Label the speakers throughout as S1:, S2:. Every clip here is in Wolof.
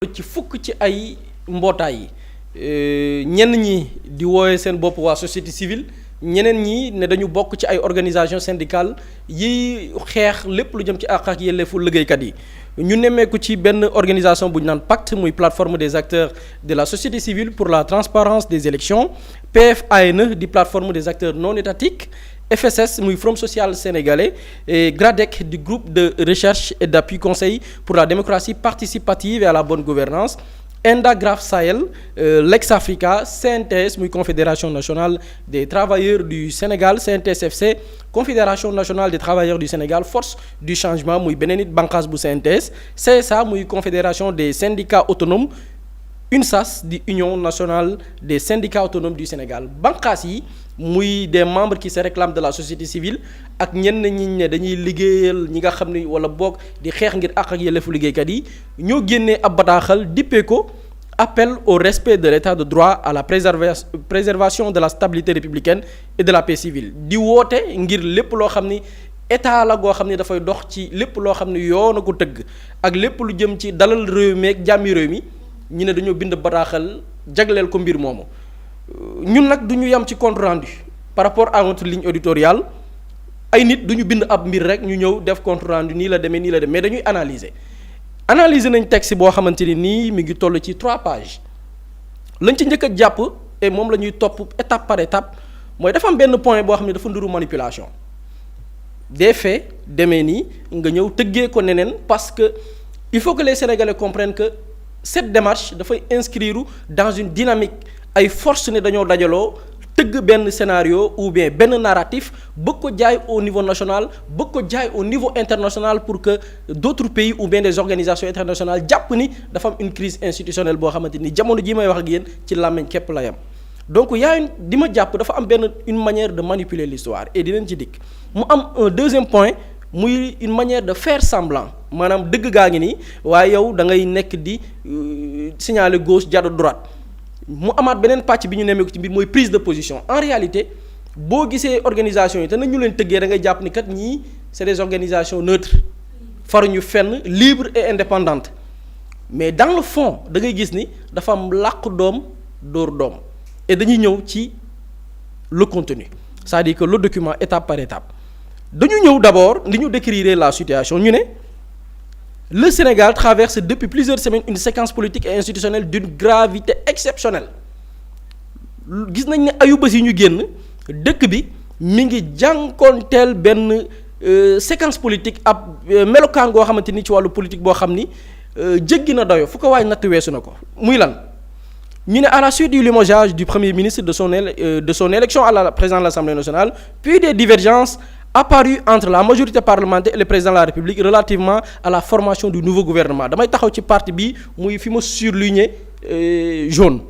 S1: ci fukk ci ay mbootaay ñenn ñi di woowe seen bopp waa société civile ñeneen ñi ne dañu bokk ci ay organisation syndicale yi xeex lépp lu jëm ci àq ak yelleefu liggéeykat yi ñu nemmeeku ci benn organisation bu ñu naan pacte muy plateforme des acteurs de la société civile pour la transparence des élections PFANE di plateforme des acteurs non étatiques FSS muy Forum social sénégalais et GRADEC du groupe de recherche et d'appui conseil pour la démocratie participative et à la bonne gouvernance Indagraf Sahel Lex-Africa CNTS muy confédération nationale des travailleurs du Sénégal CNTS/FC confédération nationale des travailleurs du Sénégal force du changement muy beneen it bànqaas bu CNTS CSA muy confédération des syndicats autonomes UNSAS di union nationale des syndicats autonomes du Sénégal bànqaas yi muy des membres qui se réclament de la société civile ak ñenn ñi ne dañuy liggéeyal ñi nga xam ni wala boog di xeex ngir àq ak yelleefu liggéeykat yi ñoo génnee ab bataaxal dippee ko appel au respect de l'état de droit à la préservation de la stabilité républicaine et de la paix civile di woote ngir lépp loo xam ni état la goo xam ni dafay dox ci lépp loo xam ni yoon a ko tëgg ak lépp lu jëm ci dalal réew mi ak jàmmi réew mi ñu ne dañoo bind bataaxal jagleel ko mbir moomu ñun nag du ñu yam ci compte rendu par rapport à notre ligne éditoriale ay nit du ñu bind ab mbir rek ñu ñëw def compte rendu nii la demee mais dañuy analyser nañ texte boo xamante ni nii mi ngi toll ci 3 pages lañ ci njëkk a jàpp et moom la ñuy topp étape par étape mooy dafa am benn point boo xam ne dafa nduru manipulation des faits demee nii nga ñëw tëggee ko neneen parce que il faut que les Sénégalais comprennent que cette démarche dafay inscrire dans une dynamique ay force ne dañoo dajaloo tëgg benn scénario ou bien benn narratif bëgg ko jaay au niveau national bëgg ko jaay au niveau international pour que d'autres pays ou bien des organisations internationales jàpp ni dafa am une crise institutionnelle boo xamante ni jamono ji may wax ak yéen ci làmmiñ képp la yam donc di ma jàpp dafa am benn une manière de manipuler l'histoire et dinañ ci dikk mu am un deuxième point muy une manière de faire semblant maanaam dëgg gaa ngi nii waaye yow da ngay nekk di signaler gauche jàdd droite mu amaat beneen pàcc bi ñu nemmeeku ci mbir mooy prise de position en réalité boo gisee organisation yi te nañu leen tëggee da ngay jàpp ni kat ñii c'est des organisations neutres faruñu fenn libres et indépendantes mais dans le fond da ngay gis ni dafa am làq doom dóor doom et dañuy ñëw ci le contenu c'est-à-dire que le document étape par étape dañu ñëw d'abord li ñu décrire la situation ñu ne le Sénégal traverse depuis plusieurs semaines une séquence politique et institutionnelle d'une gravité exceptionnelle gis nañ ne ayubés yi ñu génn dëkk bi mi ngi jànkoonteel benn séquence politique ab melokaan goo xamante ni ci wàllu politique boo xam ni jéggi na dayo fu ko waay natt weesu na ko muy lan ñu ne à la suite du limogeage du premier ministre de son élection à la présidence de l'Assemblée nationale puis des divergences apparu entre la majorité parlementaire et le président de la République relativement à la formation du nouveau gouvernement damay taxaw ci parti bi muy fi ma surligné jaune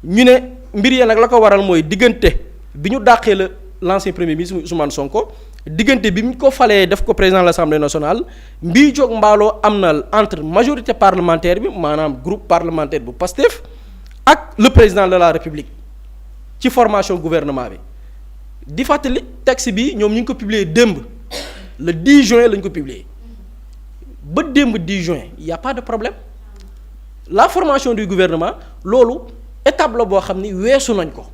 S1: ñu ne mbir ya nag la ko waral mooy diggante bi ñu dàqee l'ancien premier ministre muy Ousmane Sonko diggante bi ñu ko falee def ko président de l'Assemblée nationale mbii jóg mbaaloo am na entre majorité parlementaire bi maanaam groupe parlementaire bu PASTEF ak le président de la République ci formation gouvernement bi di fàttali texte bi ñoom ñu ngi ko publier démb le 10 juin lañ ko publier ba démb 10 juin y a pas de problème la formation du gouvernement loolu étape la boo xam ni weesu nañ ko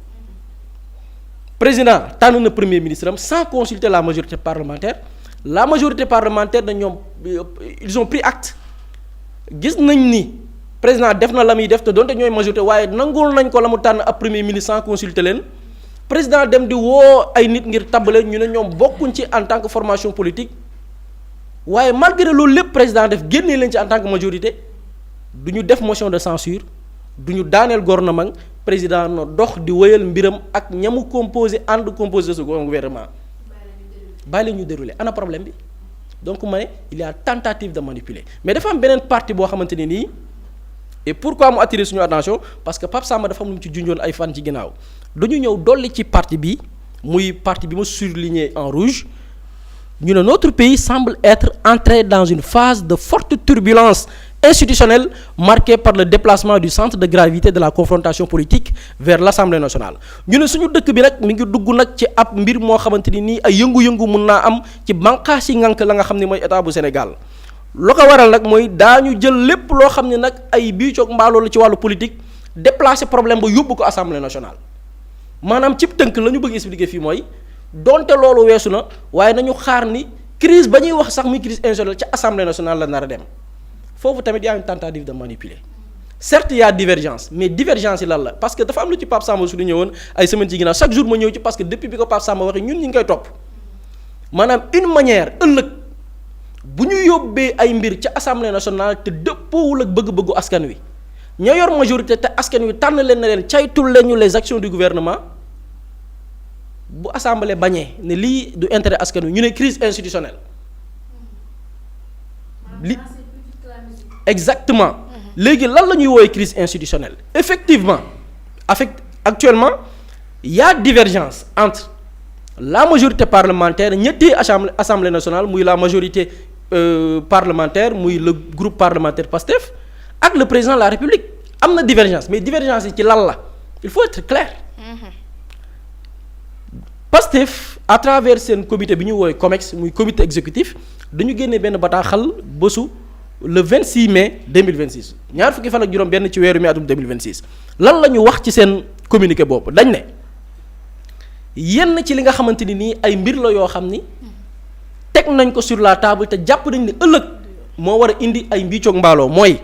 S1: président tànn na premier ministre am sans consulter la majorité parlementaire na ñoom ils ont pris acte gis nañ ni président def na la muy def te donte ñooy majorité waaye nangul nañ ko la mu tànn ab premier ministre sans consulter leen président dem di woo ay nit ngir tabale ñu ne ñoom bokkuñ ci en tant que formation politique waaye malgré loolu lépp président def génnee leen ci en tant que majorité du ñu def motion de censure du ñu daaneel gouvernement président no dox di wëyal mbiram ak ñamu composé ce gouvernement bàyyi la ñu dérouler ana problème bi donc ma ne il y a tentative de manipuler mais dafa am beneen partie boo xamante ne nii et pourquoi mu attirer suñu attention parce que Pape Samba dafa am lu mu ci junjoon ay fan ci ginnaaw dañu ñëw dolli ci parti bi muy parti bi ma surligné en rouge ñu ne notre pays semble être entré dans une phase de forte turbulence institutionnelle marquée par le déplacement du centre de gravité de la confrontation politique vers l'Assemblée nationale ñu ne suñu dëkk bi nag mi ngi dugg nag ci ab mbir moo xamante ni nii ay yëngu-yëngu mun naa am ci bànqaas yi ngànk la nga xam ne mooy état bu Sénégal lu ko waral nag mooy daañu jël lépp loo xam ne nag ay bii coog mbaaloo la ci wàllu politique déplacer problème ba yóbbu ko assemblée nationale maanaam cib tënk la ñu bëgg expliquer fii mooy donte loolu weesu na waaye nañu xaar ni crise ba ñuy wax sax muy crise institutionnelle ca assemblée nationale la nar a dem foofu tamit y a une tentative de manipuler certes y a divergence mais divergence yi lan la parce que dafa am lu ci Pape Samba su ñu ñëwoon ay semaines ci ginnaaw chaque jour ma ñëw ci parce que depuis bi ko Pape Samba waxee ñun ñu ngi koy topp maanaam une manière ëllëg bu ñu yóbbee ay mbir ca assemblée nationale te dëppoowul ak bëgg-bëggu askan wi ña yor majorité te askan wi tànn leen na leen caytul leen ñu les actions du gouvernement bu assemblée bañee ne lii du intérêt askan wi ñu ne crise institutionnelle li exactement léegi lan la ñuy woowee crise institutionnelle effectivement actuellement y a divergence entre la majorité parlementaire ñetti assemblée nationale muy la majorité parlementaire muy le groupe parlementaire PASTEF ak le président de la République am na divergence mais divergence yi ci lan la il faut être clair PASTEF à travers seen comité bi ñu woowee COMEX muy comité exécutif dañu génnee benn bataaxal bésu le 26 mai 2026 ñaar fukki fan ak juróom benn ci weeru mai atum 2026 lan la ñu wax ci seen communiqué boobu dañ ne yenn ci li nga xamante ni nii ay mbir la yoo xam ni teg nañ ko sur la table te jàpp nañ ne ëllëg moo war a indi ay mbiicoog mbaaloo mooy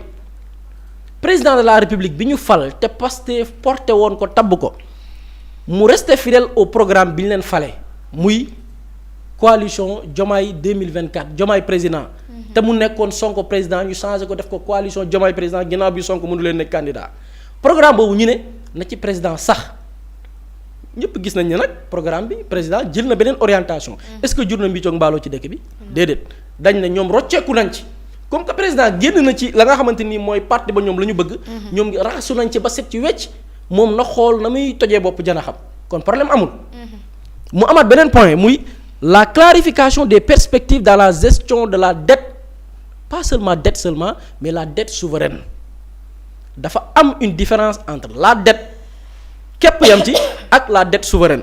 S1: président de la république bi ñu fal te Pastef porté woon ko tabb ko mu resté fidèle au programme bi ñu leen fale muy coalition Diomaye 2024 Diomaye président te mu nekkoon Sonko président ñu changé ko def ko coalition Diomaye président ginnaaw bi Sonko mënu leen nekk candidat programme boobu ñu ne na ci président sax ñëpp gis nañ ne nag programme bi président jël na beneen orientation est-ce que jur na mbiicoog mbaaloo ci dëkk bi déedéet dañ ne ñoom rocceeku nañ ci comme que président génn na ci la nga xamante ni mooy parti ba ñoom la ñu bëgg ñoom raxasu nañ ci ba set ci wecc moom na xool na muy tojee bopp jana xam kon problème amul mu amaat beneen point muy la clarification des perspectives dans la gestion de la dette pas seulement dette seulement mais la dette souveraine dafa am une différence entre la dette képp yam ci ak la dette souveraine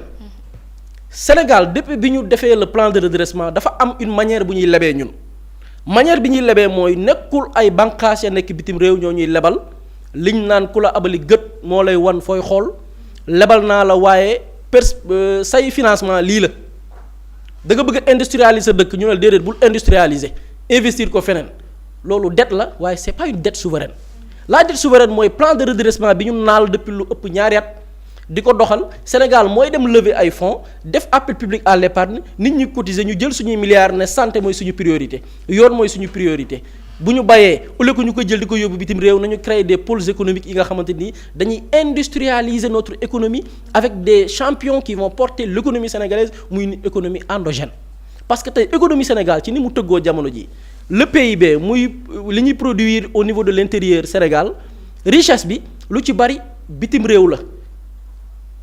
S1: Sénégal depuis bi ñu defee le plan de redressement dafa am une manière bu ñuy lebee ñun manière bi ñuy lebee mooy nekkul ay bànqaas ya nekk bitim réew ñoo ñuy lebal liñ naan ku la abali gët moo lay wan fooy xool lebal naa la waaye say financement lii la da nga bëgg a industrialiser dëkk ñu ne déedéet bul industrialiser investir ko feneen loolu dette la waaye c'est pas une dette souveraine la dette souveraine mooy plan de redressement bi ñu naal depuis lu ëpp ñaari at di ko doxal Sénégal mooy dem lever ay fonds def appel public à l'épargne nit ñi cotiser ñu jël suñuy milliards ne santé mooy suñu priorité yoon mooy suñu priorité bu ñu bayee au lieu que ñu koy jël di ko yóbbu bitim réew nañu créer des pôles économiques yi nga xamante ni dañuy industrialiser notre économie avec des champions qui vont porter l'économie sénégalaise muy une économie endogène parce que tey économie Sénégal ci ni mu tëggoo jamono ji le PIB muy li ñuy produire au niveau de l'intérieur Sénégal richesse bi lu ci bari bitim réew la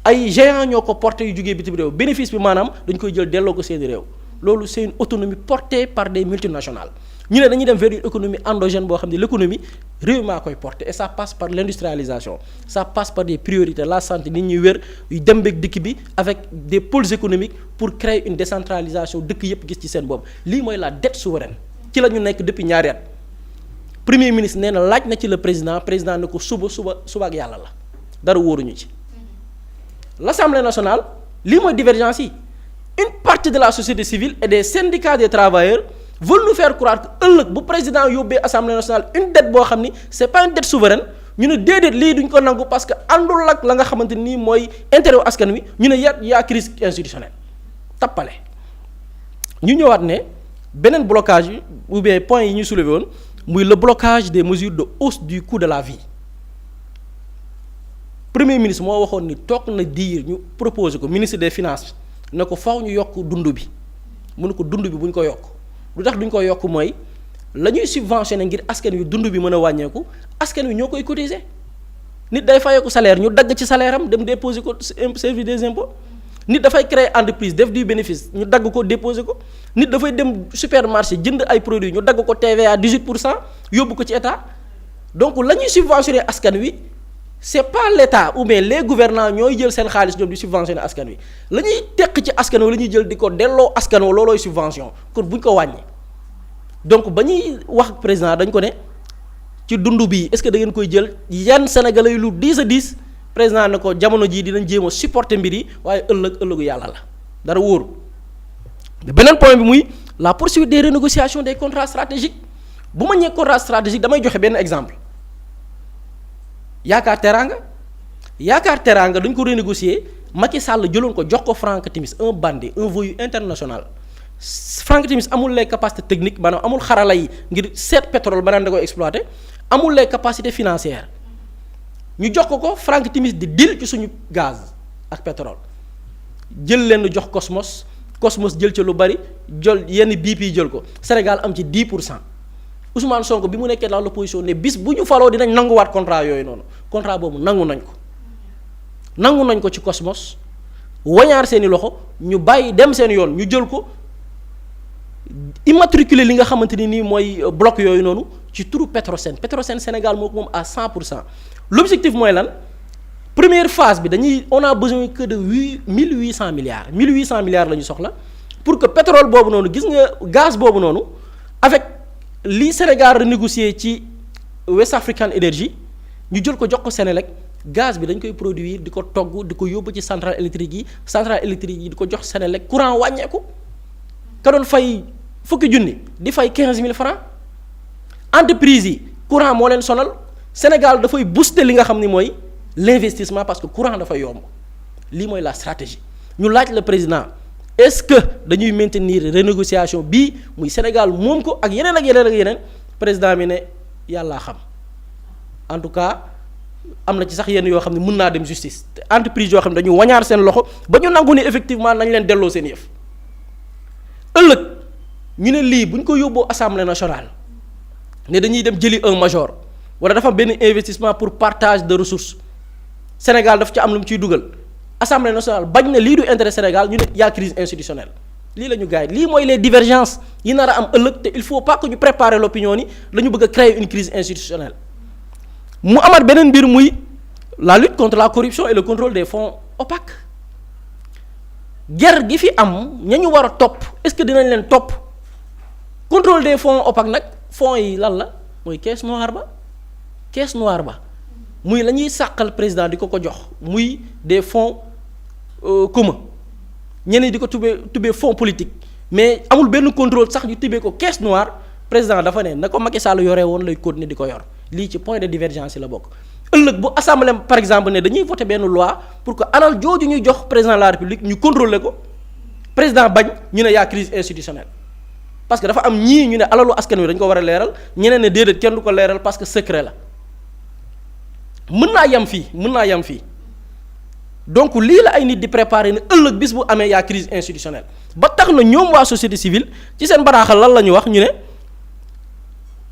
S1: ay géants ñoo ko porté yu jógee bitim réew bénéfice bi maanaam dañ koy jël delloo ko seeni réew loolu c'est une autonomie portée par des multinationales ñu ne dañuy dem vers une économie endogène boo xam ne l'économie réew maa koy porter et ça passe par l'industrialisation ça passe par des priorités la santé nit ñuy wér yu dem beeg dikk bi avec des pôles économiques pour créer une décentralisation dëkk yépp gis ci seen bopp lii mooy la dette souveraine ci la ñu nekk depuis ñaari at premier ministre nee na laaj na ci le président ne ko suba ak yàlla la dara wóoruñu ci l'Assemblée nationale lii mooy divergence yi une partie de la société civile et des syndicats des travailleurs veulent nous faire croire que ëllëg bu président yóbbee Assemblée nationale une dette boo xam ni c'est pas une dette souveraine ñu ne déedéet lii duñ ko nangu parce que àndul ak la nga xamante nii mooy intérêt askan wi ñu ne yaa crise institutionnelle tappale ñu ñëwaat ne beneen blocage yi ou bien point yi ñu soulevé woon muy le blocage des mesures de hausse du coût de la vie premier ministre moo waxoon ni toog na diir ñu proposé ko ministre des finances ne ko faw ñu yokk dund bi mu ne ko dund bi bu ñu ko yokk lu tax duñ ko yokk mooy la ñuy subventionné ngir askan wi dund bi mën a wàññeeku askan wi ñoo koy cotiser nit day fayeeku salaire ñu dagg ci salaire am dem déposer ko service des impôts nit dafay créer entreprise def du bénéfice ñu dagg ko déposer ko nit dafay dem supermarché jënd ay produits ñu dagg ko TVA 18% yóbbu ko ci état donc la ñuy subventionné askan wi c'est pas l'État ou bien les gouvernants ñooy jël seen xaalis ñoom di subventionné askan wi la ñuy tekk ci askan wi la ñuy jël di ko delloo askan wi loolooy subvention kon buñ ko wàññi donc ba ñuy wax ak président dañ ko ne ci dund bi est-ce que da ngeen koy jël yan sénégalais yu lu 10 a 10 président ne ko jamono jii dinañ jéem a supporter mbir yi waaye ëllëgu yàlla la dara wóoru. beneen point bi muy la poursuite des renégociations des contrats stratégiques bu ma ñëwee contrat stratégique damay joxe benn exemple yaakaar teraanga dañ ko renégocier Macky Sall jëloon ko jox ko Franck Timis un bandit un voyou international Franck Timis amul les capacités techniques maanaam amul xarala yi ngir seet pétrole ba naan da koy exploiter amul les capacités financières ñu jox ko Franck Timis di deal ci suñu gaz ak pétrole jël leen jox Cosmos jël ci lu bari jël yenn BP jël ko Sénégal am ci 10%. Ousmane Sonko bi mu nekkee dans l'opposition ne bis bu ñu faloo dinañ nanguwaat contrat yooyu noonu contrat boobu nangu nañ ko ci Cosmos wañaar seeni loxo ñu bàyyi dem seen yoon ñu jël ko immatriculé li nga xamante ni nii mooy bloc yooyu noonu ci turu Petrosen Sénégal moo ko moom à 100%. L'objectif mooy lan première phase bi on a besoin que de 1800 milliards 1800 milliards la ñu soxla pour que pétrole boobu noonu gis nga gaz boobu noonu avec li Sénégal renégocié ci West African Energy ñu jël ko jox ko Sénélec gaz bi dañ koy produire di ko togg di ko yóbbu ci centrale électrique yi di ko jox Sénélec courant wàññeeku ka doon fay fukki junni di fay 15000 francs entreprise yi courant moo leen sonal Sénégal dafay booster li nga xam ni mooy l'investissement parce que courant dafa yomb lii mooy la stratégie ñu laaj le président est-ce que dañuy maintenir renégociation bii muy Sénégal moom ko ak yeneen président bi ne yàllaa xam en tout cas am na ci sax yenn yoo xam ne mën naa dem justice te entreprise yoo xam ne dañu wañaar seen loxo ba ñu nangu ni effectivement nañ leen delloo seen yëf ëllëg ñu ne lii bu ñu ko yóbboo assemblée nationale ne dañuy dem jëli un major wala dafa benn investissement pour partage de ressources Sénégal daf ci am lu mu ciy dugal assemblée nationale bañ na lii du intérêt Sénégal ñu ne y a crise institutionnelle lii la ñu gars yi lii mooy les divergences yi nar a am ëllëg te il faut pas que ñu préparer l'opinion ni dañu bëgg a créer une crise institutionnelle mu amaat beneen mbir muy la lutte contre la corruption et le contrôle des fonds opaques guerre gi fi am ña ñu war a topp est-ce que dinañ leen topp contrôle des fonds opaques nag fonds yi lan la mooy caisse noire ba muy la ñuy sàqal président di ko jox muy des fonds communs ñeneen di ko tubbee fonds politique mais amul benn contrôle sax ñu tubbee ko caisse noire président dafa ne na ko Macky Sall yoree woon lay continuer di ko yor lii ci point de divergence yi la bokk. ëllëg bu assemblée par exemple ne dañuy voter benn loi pour que alal jooju ñuy jox président de la république ñu contrôler ko président bañ ñu ne yaa crise institutionnelle parce que dafa am ñii ñu ne alalu askan wi dañ ko war a leeral ñeneen ne déedéet kenn du ko leeral parce que secret la. mën naa yam fii donc lii la ay nit di préparer ne ëllëg bis bu amee yaa crise institutionnelle ba tax na ñoom waa société civile ci seen bataaxal lan la ñu wax ñu ne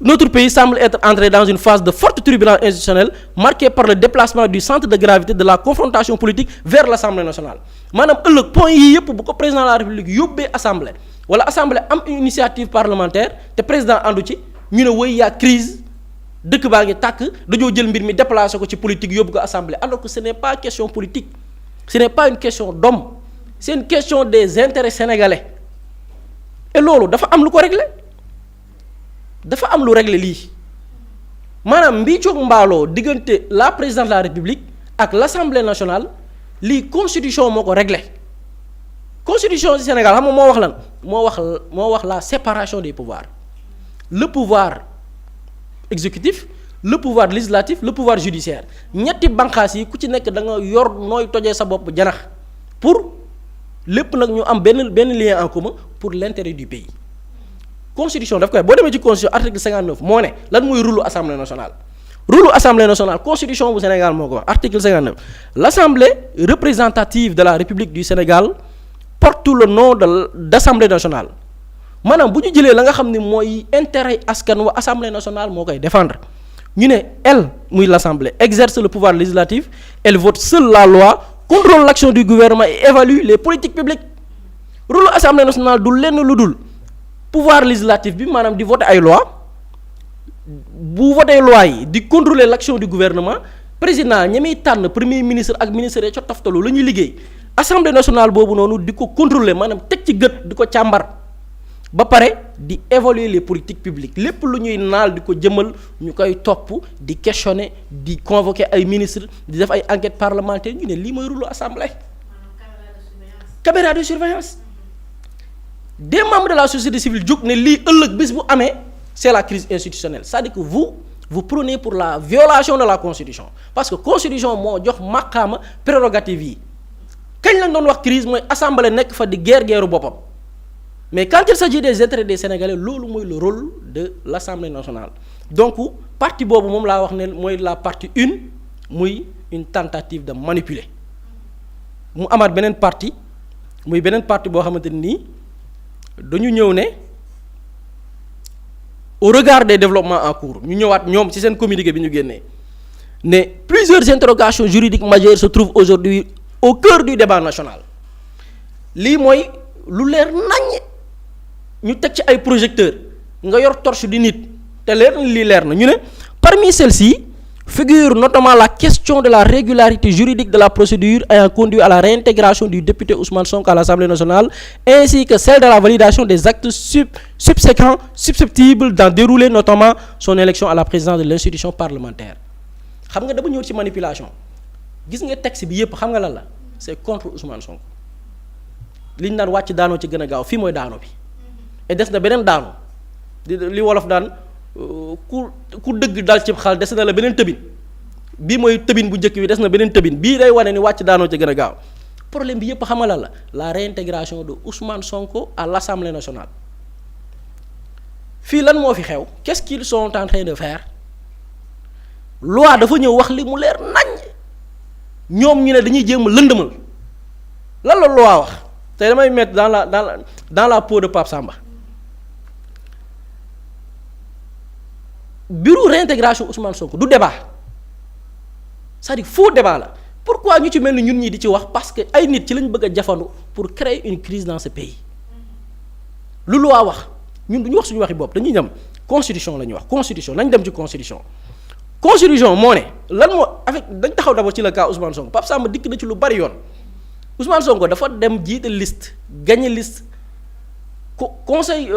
S1: notre pays semble être entré dans une phase de forte turbulence institutionnelle marquée par le déplacement du centre de gravité de la confrontation politique vers l'Assemblée nationale maanaam ëllëg point yii yëpp bu ko président de la République yóbbee assemblée wala assemblée am une initiative parlementaire te président àndu ci ñu ne woy yaa crise dëkk baa ngi tàkk dañoo jël mbir mi déplacé ko ci politique yóbbu ko assemblée alors que ce n'est pas question politique ce n'est pas une question d'homme c'est une question des intérêts sénégalais et loolu dafa am lu ko régler dafa am lu régler lii maanaam mbiicoog mbaaloo diggante la présidence de la république ak l'assemblée nationale lii constitution moo ko régler constitution du Sénégal xam nga moo wax lan moo wax la séparation des pouvoirs le pouvoir exécutif le pouvoir législatif le pouvoir judiciaire ñetti banqaas yi ku ci nekk da nga yor nooy tojee sa bopp janax pour lépp nag ñu am benn lien en commun pour l'intérêt du pays constitution daf koy boo demee ci constitution article 59 moo ne lan mooy rôle assemblée nationale constitution bu Sénégal moo ko wax article 59 l'assemblée représentative de la République du Sénégal porte le nom d'assemblée nationale maanaam bu ñu jëlee la nga xam ne mooy intérêt askan wa assemblée nationale moo koy défendre ñu ne elle muy l'assemblée exerce le pouvoir législatif elle vote seule la loi contrôle l'action du gouvernement et évalue les politiques publiques rôle assemblée nationale du lenn lu dul pouvoir législatif bi maanaam di voter ay loi bu voter loi yi di contrôler l'action du gouvernement président ñi muy tànn premier ministre ak ministre yi ca toftalu la ñuy liggéey assemblée nationale boobu noonu di ko contrôler maanaam teg ci gët di ko càmbar ba pare di évaluer les politiques publiques lépp lu ñuy naal di ko jëmal ñu koy topp di questionner di convoquer ay ministres di def ay enquêtes parlementaires ñu ne lii mooy rôle assemblée. caméra de surveillance des membres de la société civile jóg ne lii ëllëg bis bu amee c'est la crise institutionnelle c'est-à-dire que vous prenez pour la violation de la constitution parce que constitution moo jox maqaama prérogative yi kañ lañ doon wax crise mooy assemblée nekk fa di guerre boppam mais quand il s'agit des intérêts des sénégalais loolu mooy le rôle de l'Assemblée nationale donc partie boobu moom laa wax ne mooy la partie une muy une tentative de manipuler mu amaat beneen partie muy beneen partie boo xamante nii dañu ñëw ne au regard des développements en cours ñu ñëwaat ñoom ci seen communiqué bi ñu génnee ne plusieurs interrogations juridiques majeures se trouvent aujourd'hui au cœur du débat national lii mooy lu leer naññ ñu teg ci ay projecteurs nga yor torche di nit te leer na lii leer na ñu ne parmi celles-ci figure notamment la question de la régularité juridique de la procédure ayant conduit à la réintégration du député Ousmane Sonko à l'Assemblée nationale ainsi que celle de la validation des actes subséquents susceptibles d'en dérouler notamment son élection à la présidence de l'institution parlementaire xam nga dama ñëw ci manipulation gis nga texte bi yépp xam nga lan la c'est contre Ousmane Sonko li ñu daan wàcc daanoo ci gën a gaaw fii mooy daano bi et des na beneen daano li wolof daan ku dëgg dal ci xal des na la beneen tëbin bii mooy tëbin bu njëkk bi des na beneen tëbin bii day wane ni wàcc daanoo ci gën a gaaw problème bi yépp xamala la réintégration de Ousmane Sonko à l'Assemblée nationale fii lan moo fi xew qu'est-ce qu'ils sont en train de faire loi dafa ñëw wax li mu leer nañ ñoom ñu ne dañuy jéem a lëndëmal lan la loi wax tey damay mettre dans la peau de Pape Samba bureau réintégration Ousmane Sonko du débat c'est-à-dire faux débat la pourquoi ñu ci mel ni ñun ñi di ci wax parce que ay nit ci lañ bëgg a jafandu pour créer une crise dans ce pays lu loi wax ñun du ñu wax suñu waxi bopp dañuy ñam constitution la ñuy wax constitution nañ dem ci constitution moo ne lan moo avec dañ taxaw d'abord ci le cas Ousmane Sonko Pape Samba dikk na ci lu bari yoon Ousmane Sonko dafa dem jiite liste gagné liste conseil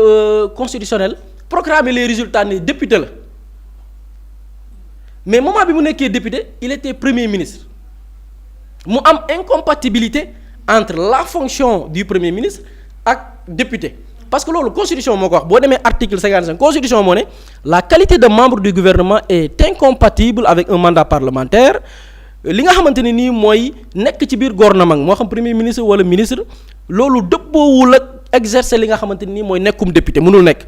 S1: constitutionnel proclamer les résultats ne député la mais moment bi mu nekkee député il était premier ministre mu am incompatibilité entre la fonction du premier ministre ak député parce que loolu constitution moo ko wax boo demee article 55 constitution moo ne la qualité de membre du gouvernement est incompatible avec un mandat parlementaire li nga xamante ne nii mooy nekk ci biir gouvernement moo xam premier ministre wala ministre loolu dëppoowul ak exercer li nga xamante ne nii mooy nekkum député mënul nekk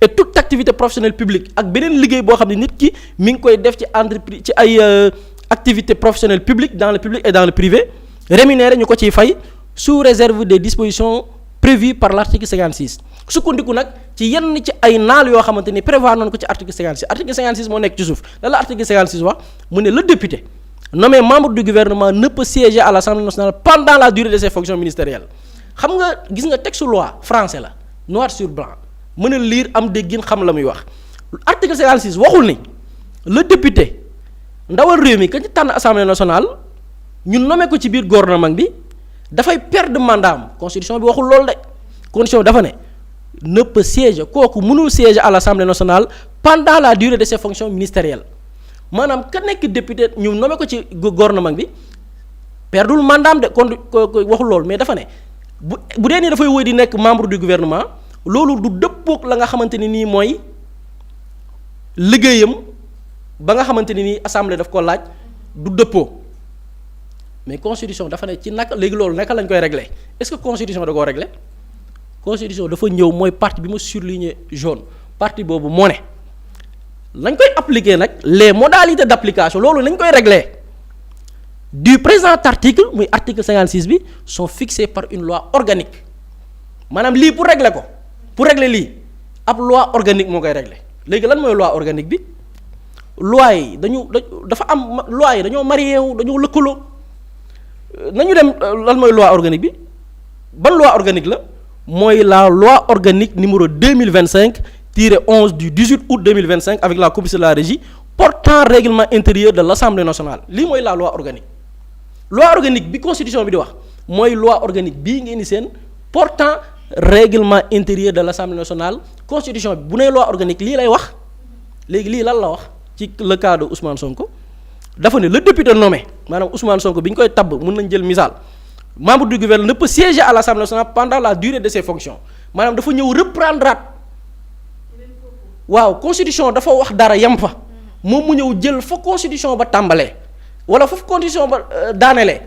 S1: et toute activité professionnelle publique ak beneen liggéey boo xam ne nit ki mi ngi koy def ci entreprise ci ay activités professionnelles publiques dans le public et dans le privé rémunéré ñu ko ciy fay sous réserve des dispositions prévues par l'article 56 sukkandiku nag ci yenn ci ay naal yoo xamante ni prévoir nañu ko ci article 56 moo nekk ci suuf lan la article 56 wax mu ne le député nommé membre du gouvernement ne peut siéger à l'Assemblée nationale pendant la durée de ses fonctions ministérielles xam nga gis nga texte loi français la noir sur blanc mën a lire am déggin xam la muy wax article 56 waxul ni le député ndawal réew mi ka ci tànn Assemblée nationale ñu nommé ko ci biir gouvernement bi dafay perdre mandat am constitution bi waxul loolu de constitution bi dafa ne peut siéger kooku mënul siéger à l'Assemblée nationale pendant la durée de ses fonctions ministérielles maanaam ka nekk député ñu nommé ko ci gouvernement bi perdul mandat am de kon waxul loolu mais dafa ne bu dee nii dafay wëy di nekk membre du gouvernement loolu du dëppook la nga xamante ni nii mooy liggéeyam ba nga xamante ni nii assemblée daf ko laaj du dëppoo mais constitution dafa ne ci naka léegi loolu naka lañ koy régler est-ce que constitution da koo régler constitution dafa ñëw mooy partie bi ma surligné jaune partie boobu moo ne lañ koy appliquer nag les modalités d'application loolu nañ koy régler du présent article muy article 56 bi sont fixés par une loi organique maanaam lii pour régler lii ab loi organique moo koy régler léegi lan mooy loi organique bi loi yi dafa am loi yi dañoo marié wu dañoo lëkkaloo nañu dem lan mooy loi organique bi ban loi organique la mooy la loi organique numéro 2025-11 du 18 août 2025 avec la commission de la régie portant règlement intérieur de l'Assemblée nationale lii mooy la loi organique bi constitution bi di wax mooy loi organique bii ngeen di seen portant règlement intérieur de l'Assemblée nationale constitution bi bu nee loi organique lii lay wax léegi lii lan la wax ci le cas de Ousmane Sonko dafa ne le député nommé maanaam Ousmane Sonko bi ñu koy tabb mën nañ jël misaal membre du gouvernement ne peut siéger à l'Assemblée nationale pendant la durée de ses fonctions maanaam dafa ñëw reprendre waaw constitution dafa wax dara yem fa moom mu ñëw jël fa constitution ba tàmbalee wala foofu constitution ba daanelee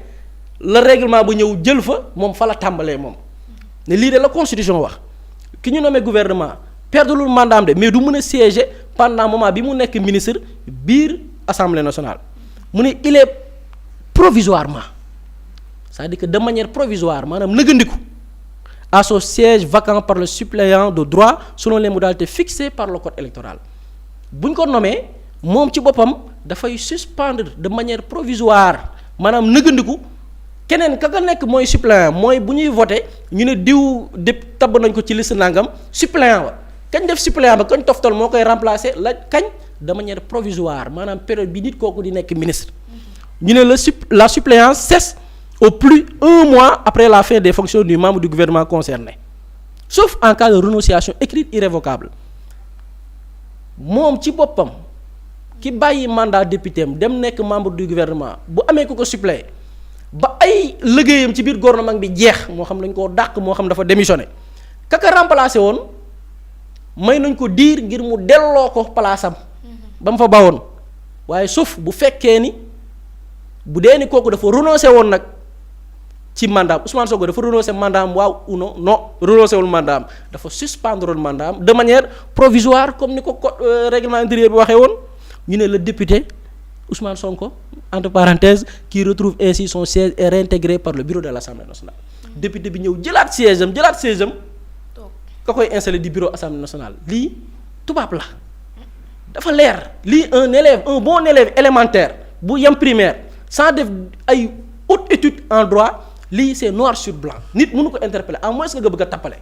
S1: la règlement ba ñëw jël fa moom fa la tàmbalee moom ne lii de la constitution wax ki ñu nommé gouvernement perdulul mandat am de mais du mën a siéger pendant moment bi mu nekk ministre biir assemblée nationale mu ne il est provisoirement c'est-à-dire que de manière provisoire maanaam nëgëndiku à son siège vacant par le suppléant de droit selon les modalités fixées par le code électoral bu ñu ko nommé moom ci boppam dafay suspendre de manière provisoire maanaam nëgëndiku keneen ka nekk mooy suppléant mooy bu ñuy voté ñu ne diw dépp tabb nañ ko ci liste nangam suppléant wa kañ def suppléant ba kañ toftal moo koy remplacer la kañ de manière provisoire maanaam période bi nit kooku di nekk ministre ñu ne la suppléance cesse au plus 1 mois après la fin des fonctions du membre du gouvernement concerné sauf en cas de renonciation écrite irrévocable moom ci boppam ki bàyyi mandat député am dem nekk membre du gouvernement bu amee ku ko suppléer ba ay liggéeyam ci biir gouvernement bi jeex moo xam dañ koo dàq moo xam dafa démissionné kaka remplacé woon may nañ ko diir ngir mu delloo ko palaasam ba mu fa bawoon waaye sauf bu fekkee ni bu dee ni kooku dafa renoncé woon nag ci mandat Ousmane Sonko dafa renoncé mandat am waaw ou non renoncé wul mandat am dafa suspendre woon mandat am de manière provisoire comme ni ko code règlement intérieur bi waxee woon ñu ne le député Ousmane Sonko entre parenthèses qui retrouve ainsi son siège est réintégré par le bureau de l'Assemblée nationale député bi ñëw jëlaat siège am ka koy installé di bureau Assemblée nationale lii tubaab la dafa leer lii un bon élève élémentaire bu yem primaire sans def ay haute étude en droit lii c'est noir sur blanc nit mënu ko interpeller à moins que nga bëgg a tappale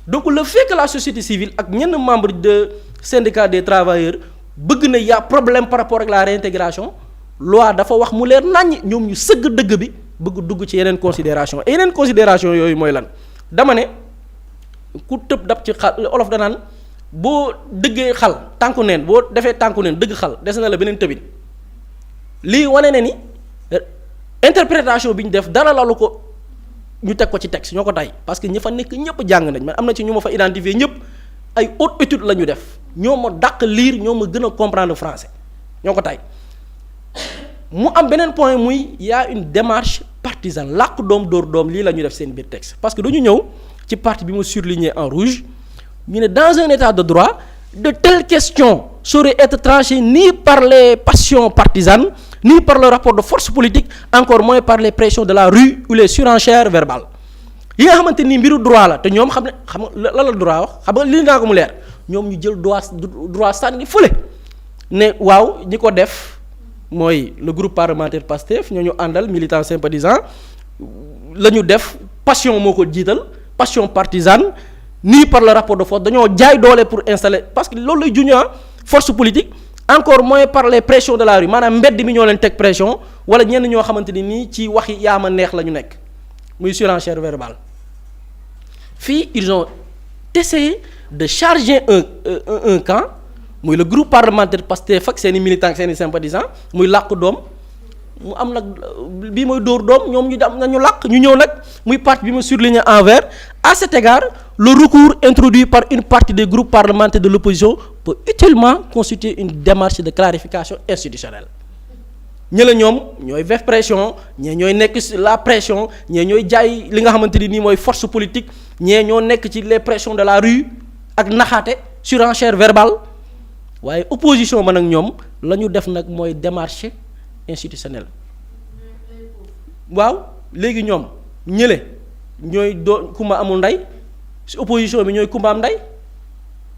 S1: donc le fait que la société civile ak ñenn membre de syndicat des travailleurs bëgg na y a problème par rapport ak la réintégration loi dafa wax mu leer naññ ñoom ñu sëgg dëgg bi bëgg dugg ci yeneen considération et yeneen considération yooyu mooy lan dama ne ku tëb dab ci xal olof danaan boo dëggee xal tànku neen boo defee tànku neen dëgg xal des na la beneen tëbin lii wane ne ni interprétation bi ñu def dara lalu ko ñu teg ko ci texte ñoo ko tay parce que ña fa nekk ñëpp jàng nañ man am na ci ñu ma fa identifier ñëpp ay haute étude la ñu def ñoo ma dàq lire ñoo ma gën a comprendre français ñoo ko tay mu am beneen point muy y a une démarche partisane làq doom dóor doom lii la ñu def seen biir texte parce que dañu ñëw ci partie bi mu surligné en rouge ñu ne dans un état de droit de telles questions sauraient être tranchées ni par les passions partisanes ni par le rapport de force politique encore moins par les pressions de la rue ou les surenchères verbales yi nga xamante ni mbiru droit la te ñoom xam nga la droit wax xam nga li naa ko mu leer ñoom ñu jël droit sànni fële ne waaw ñi ko def mooy le groupe parlementaire PASTEF ñoo ñu àndal militants sympathisants la ñu def passion moo ko jiital passion partisane ni par le rapport de force dañoo jaay doole pour installer parce que loolu lay juñu force politique encore moins par les pressions de la rue maanaam mbedd mi ñoo leen teg pression wala ñenn ñoo xamante ni nii ci waxi yaama neex la ñu nekk muy surenchère verbale fii ils ont essayé de charger un camp muy le groupe parlementaire Pastef ak seen i militants seen i sympathisants muy làq doom mu am nag bii mooy dóor doom ñoom ñu am nañu làq ñu ñëw nag muy partie bi ma surligné en vert à cet égard le recours introduit par une partie des groupes parlementaires de l'opposition peut utilement constituer une démarche de clarification institutionnelle ñëla ñoom ñooy def pression ñee ñooy nekk la pression ñee ñooy jaay li nga xamante ni nii mooy force politique ñee ñoo nekk ci les pressions de la rue ak naxaate surenchère verbale waaye opposition man ak ñoom la ñu def nag mooy démarche institutionnelle waaw léegi ñoom ñële ñooy doo kumba amul ndey ci opposition bi ñooy kumba am ndey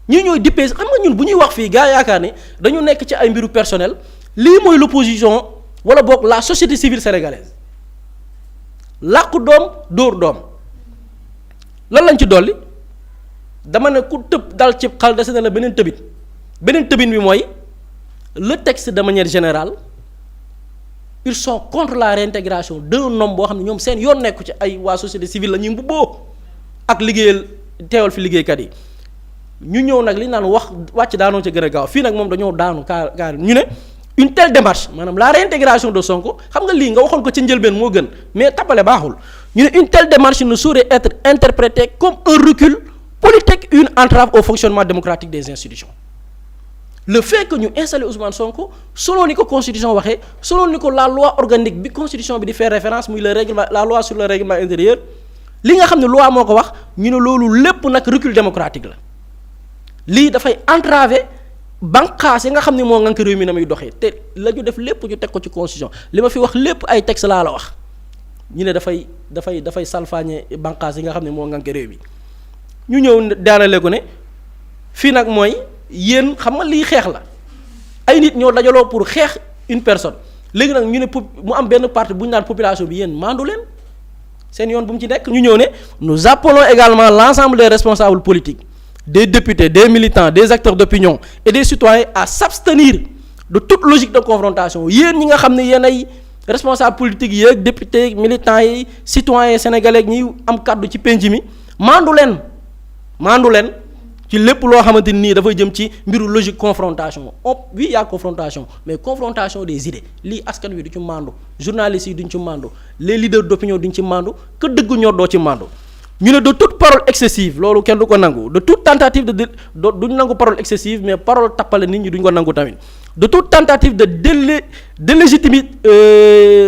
S1: ñii ñooy dippee xam nga ñun bu ñuy wax fii gaa yaakaar ne dañu nekk ci ay mbiru personnel lii mooy l'opposition wala boog la société civile sénégalaise làqu doom dóor doom lan lañ ci dolli dama ne ku tëb dal ci xal dese na la beneen tëbin bi mooy le texte de manière générale ils sont contre la réintégration d'un homme boo xam ne ñoom seen yoon nekku ci ay waa société civile la ñuy mbubboo ak liggéeyal teewal fi liggéeykat yi ñu ñëw nag li naan wax wàcc daanoo ca gën a gaaw fii nag moom dañoo daanu kaar ñu ne une telle démarche maanaam la réintégration de Sonko xam nga lii nga waxoon ko ca njëlbeen moo gën mais tappale baaxul ñu ne une telle démarche ne saurait être interprétée comme un recul politique, une entrave au fonctionnement démocratique des institutions. Le fait que ñu installé Ousmane Sonko selon ni ko constitution waxee selon ni ko la loi organique bi constitution bi di faire référence muy le règlement la loi sur le règlement intérieur li nga xam ne loi moo ko wax ñu ne loolu lépp nag recul démocratique la lii dafay entraver banqaas yi nga xam ne moo ngànk réew mi na muy doxee te la ñu def lépp ñu teg ko ci constitution li ma fi wax lépp ay texte laa la wax ñu ne dafay salfaañe banqaas yi nga xam ne moo ngànk réew mi ñu ñëw daanale ko ne fii nag mooy yéen xam nga lii xeex la ay nit ñoo dajaloo pour xeex une personne léegi nag ñu ne mu am benn parti bu ñu naan population bi yéen maandu leen seen yoon bu mu ci nekk ñu ñëw ne nous appelons également l'ensemble des responsables politiques des députés des militants des acteurs d'opinion et des citoyens à s'abstenir de toute logique de confrontation yéen ñi nga xam ne yéen ay responsables politiques yi ak députés militants yi citoyens sénégalais ñi am kàddu ci penc mi maandu leen ci lépp loo xamante nii dafay jëm ci mbiru logique confrontation oui y a confrontation mais confrontation des idées lii askan wi du ci mandu journalistes yi duñ ci mandu les leaders d'opinion duñ ci mandu que dëgg ñor doo ci mandu ñu ne de toute parole excessive loolu kenn du ko nangu de toute tentative duñ nangu parole excessive mais parole tappale nit ñi duñ ko nangu tamit de toute tentative de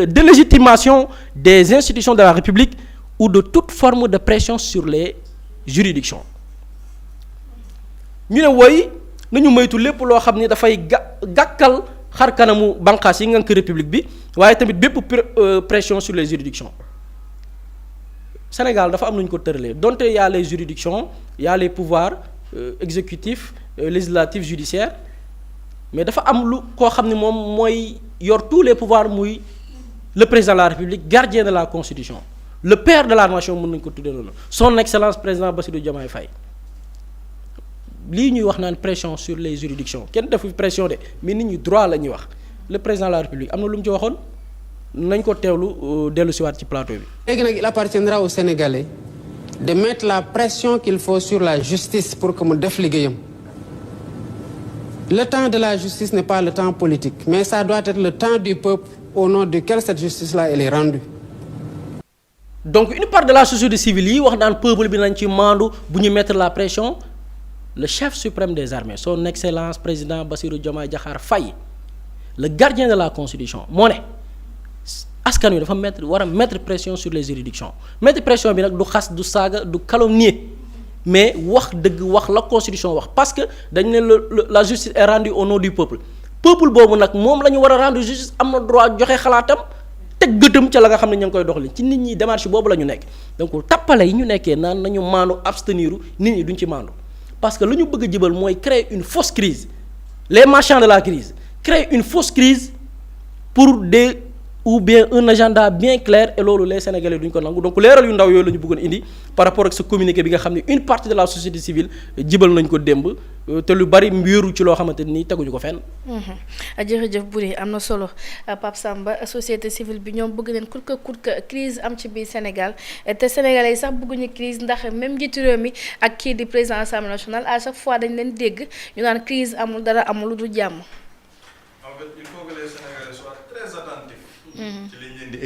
S1: délégitimation des institutions de la République ou de toute forme de pression sur les juridictions ñu ne woy nañu moytu lépp loo xam ni dafay gàkkal xar kanamu banqaas yi ngànk république bi waaye tamit bépp pression sur les juridictions Sénégal dafa am nañu ko tëralee donte y a les juridictions y a les pouvoirs exécutifs législatifs judiciaires mais dafa am lu koo xam ne moom mooy yor tous les pouvoirs muy le président de la République gardien de la Constitution le père de la nation mën nañu ko tuddee noonu son excellence président Bassirou Diomaye Faye lii ñuy wax naan pression sur les juridictions kenn defu pression de mais nit ñi droit la ñuy wax le président de la République am na lu mu ci waxoon nañ ko teewlu dellu siwaat ci plateau bi.
S2: léegi nag il appartiendra aux Sénégalais de mettre la pression qu'il faut sur la justice pour que mu def liggéeyam le temps de la justice n'est pas le temps politique mais ça doit être le temps du peuple au nom duquel cette justice-là elle est rendue.
S1: donc une part de la société civile yi wax naan peuple bi nañ ci maandu bu ñu mettre la pression. Le chef suprême des armées son excellence président Bassirou Diomaye Diakhar Faye le gardien de la constitution moo ne askan wi dafa war a mettre pression sur les juridictions mettre pression bi nag du xas du saaga du calomnier mais wax dëgg wax la constitution wax parce que dañ ne la justice est rendue au nom du peuple boobu nag moom la ñu war a rendre justice am na droit joxe xalaatam teg gëtëm ca la nga xam ne ñu ngi koy doxali ci nit ñi démarche boobu la ñu nekk donc tappale yi ñu nekkee naan nañu maandu absteniru nit ñi duñ ci maandu parce que lu ñu bëgg a jëbal mooy créer une fausse crise les marchands de la crise créer une fausse crise pour des ou bien un agenda bien clair et loolu les Sénégalais duñ ko nangu donc leeral yu ndaw yooyu la ñu bëggoon indi par rapport ak sa communiqué bi nga xam ne une partie de la société civile jibal nañ ko démb te lu bari wéeru ci loo xamante ni teguñu ko fenn.
S3: jërëjëf Boury am na solo Pape Samba société civile bi ñoom bëgg nañ coûte que crise am ci biir Sénégal te Sénégalais yi sax bëgguñu crise ndax même njiitu réew mi ak kii di président Assemblée nationale à chaque fois dañ leen dégg ñu naan crise amul dara amul lu du jàmm.
S4: En fait, il faut que les Sénégalais soient très attentifs. ci li ñu leen di